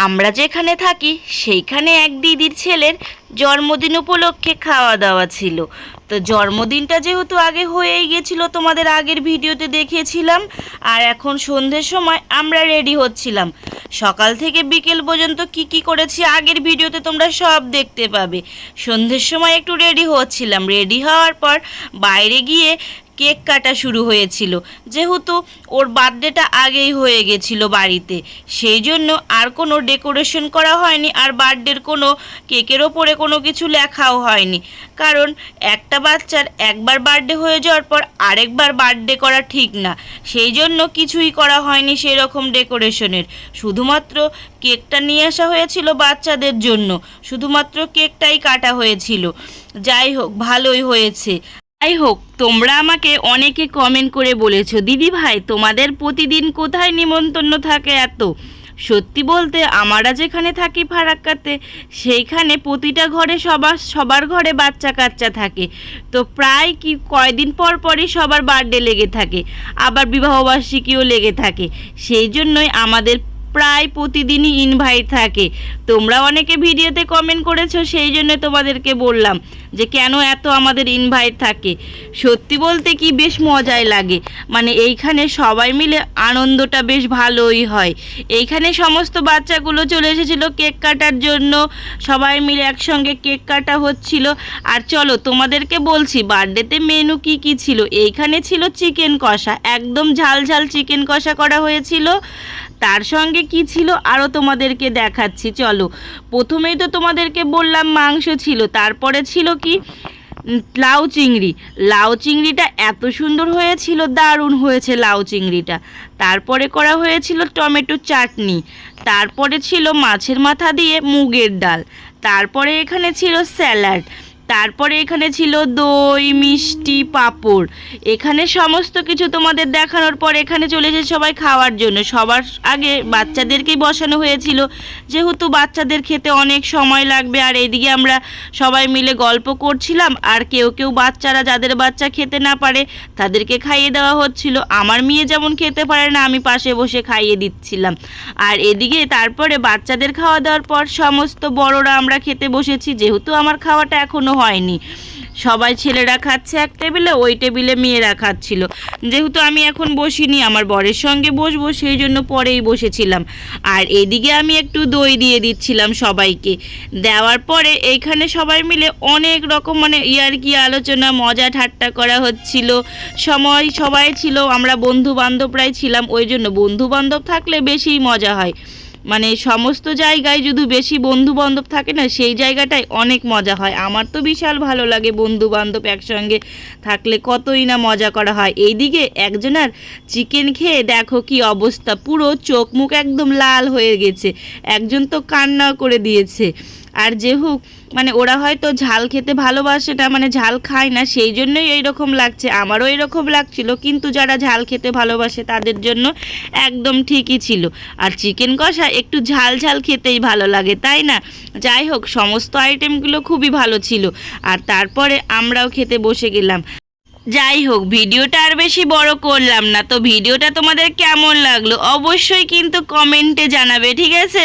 আমরা যেখানে থাকি সেইখানে এক দিদির ছেলের জন্মদিন উপলক্ষে খাওয়া দাওয়া ছিল। তো জন্মদিনটা যেহেতু আগে হয়েই গেছিলো, তোমাদের আগের ভিডিওতে দেখিয়েছিলাম। আর এখন সন্ধ্যের সময় আমরা রেডি হচ্ছিলাম। সকাল থেকে বিকেল পর্যন্ত কি করেছি আগের ভিডিওতে তোমরা সব দেখতে পাবে। সন্ধ্যের সময় একটু রেডি হচ্ছিলাম, রেডি হওয়ার পর বাইরে গিয়ে কেক কাটা শুরু হয়েছিল। যেহেতু ওর বার্থডেটা আগেই হয়ে গেছিলো বাড়িতে, সেই জন্য আর কোনো ডেকোরেশন করা হয়নি, আর বার্থডের কোনো কেকের ওপরে কোনো কিছু লেখাও হয়নি। কারণ একটা বাচ্চার একবার বার্থডে হয়ে যাওয়ার পর আরেকবার বার্থডে করা ঠিক না, সেই জন্য কিছুই করা হয়নি সেরকম ডেকোরেশনের। শুধুমাত্র কেকটা নিয়ে আসা হয়েছিল বাচ্চাদের জন্য, শুধুমাত্র কেকটাই কাটা হয়েছিল। যাই হোক, ভালোই হয়েছে। যাই হোক, তোমরা আমাকে অনেকে কমেন্ট করে বলেছো, দিদি ভাই তোমাদের প্রতিদিন কোথায় নিমন্ত্রণ থাকে এত? সত্যি বলতে আমরা যেখানে থাকি ফারাক্কাতে, সেইখানে প্রতিটা ঘরে সবার ঘরে বাচ্চা কাচ্চা থাকে। তো প্রায় কয়দিন পর পরই সবার বার্থডে লেগে থাকে, আবার বিবাহবার্ষিকীও লেগে থাকে। সেই জন্যই আমাদের প্রায় প্রতিদিনই ইনভাইট থাকে। তোমরা অনেকে ভিডিওতে কমেন্ট করেছো, সেই জন্য তোমাদেরকে বললাম যে কেন এত আমাদের ইনভাইট থাকে। সত্যি বলতে কি বেশ মজাই লাগে, মানে এইখানে সবাই মিলে আনন্দটা বেশ ভালোই হয়। এইখানে সমস্ত বাচ্চাগুলো চলে এসেছিলো কেক কাটার জন্য, সবাই মিলে একসঙ্গে কেক কাটা হচ্ছিল। আর চলো তোমাদেরকে বলছি বার্থডেতে মেনু কি ছিল। এইখানে ছিল চিকেন কষা, একদম ঝাল ঝাল চিকেন কষা করা হয়েছিল। তার সঙ্গে কি ছিল আরও তোমাদেরকে দেখাচ্ছি চলো। প্রথমেই তো তোমাদেরকে বললাম মাংস ছিল, তারপরে ছিল কি লাউ চিংড়ি। লাউ চিংড়িটা এত সুন্দর হয়েছিল, দারুণ হয়েছে লাউ চিংড়িটা। তারপরে করা হয়েছিল টমেটো চাটনি, তারপরে ছিল মাছের মাথা দিয়ে মুগের ডাল, তারপরে এখানে ছিল স্যালাড, তারপরে এখানে ছিল দই, মিষ্টি, পাঁপড়। এখানে সমস্ত কিছু তোমাদের দেখানোর পর এখানে চলে এসেছে সবাই খাওয়ার জন্য। সবার আগে বাচ্চাদেরকেই বসানো হয়েছিল, যেহেতু বাচ্চাদের খেতে অনেক সময় লাগবে। আর এইদিকে আমরা সবাই মিলে গল্প করছিলাম, আর কেউ বাচ্চারা যাদের বাচ্চা খেতে না পারে তাদেরকে খাইয়ে দেওয়া হচ্ছিল। আমার মেয়ে যেমন খেতে পারে না, আমি পাশে বসে খাইয়ে দিচ্ছিলাম। আর এদিকে তারপরে বাচ্চাদের খাওয়া দাওয়ার পর সমস্ত বড়রা আমরা খেতে বসেছি। যেহেতু আমার খাওয়াটা এখনও হয়নি, সবাই ছেলেরা খাচ্ছে এক টেবিলে, ওই টেবিলে মেয়েরা খাচ্ছিল। যেহেতু আমি এখন বসিনি, আমার বরের সঙ্গে বসবো, সেই জন্য পরেই বসেছিলাম। আর এদিকে আমি একটু দই দিয়ে দিচ্ছিলাম সবাইকে। দেওয়ার পরে এইখানে সবাই মিলে অনেক রকম মানে ইয়ার্কি আলোচনা, মজা ঠাট্টা করা হচ্ছিল। সবাই ছিল, আমরা বন্ধু বান্ধবরাই ছিলাম, ওই জন্য বন্ধু বান্ধব থাকলে বেশি মজা হয়। মানে সমস্ত জায়গায় যদি বেশি বন্ধু বান্ধব থাকে না, সেই জায়গাটায় অনেক মজা হয়। আমার তো বিশাল ভালো লাগে বন্ধু বান্ধব একসঙ্গে থাকলে, কতই না মজা করা হয়। এইদিকে একজনের চিকেন খেয়ে দেখো কি অবস্থা, পুরো চোখ মুখ একদম লাল হয়ে গেছে, একজন তো কান্নাও করে দিয়েছে। আর যেহেতু মানে ওরা হয়তো ঝাল খেতে ভালোবাসে না, মানে ঝাল খায় না, সেই জন্যই এইরকম লাগছে। আমারও এরকম লাগছিল, কিন্তু যারা ঝাল খেতে ভালোবাসে তাদের জন্য একদম ঠিকই ছিল। আর চিকেন কষা একটু ঝাল ঝাল খেতেই ভালো লাগে, তাই না? যাই হোক, সমস্ত আইটেমগুলো খুবই ভালো ছিল। আর তারপরে আমরাও খেতে বসে গেলাম। যাই হোক, ভিডিওটা আর বেশি বড় করলাম না। তো ভিডিওটা তোমাদের কেমন লাগলো অবশ্যই কিন্তু কমেন্টে জানাবে, ঠিক আছে?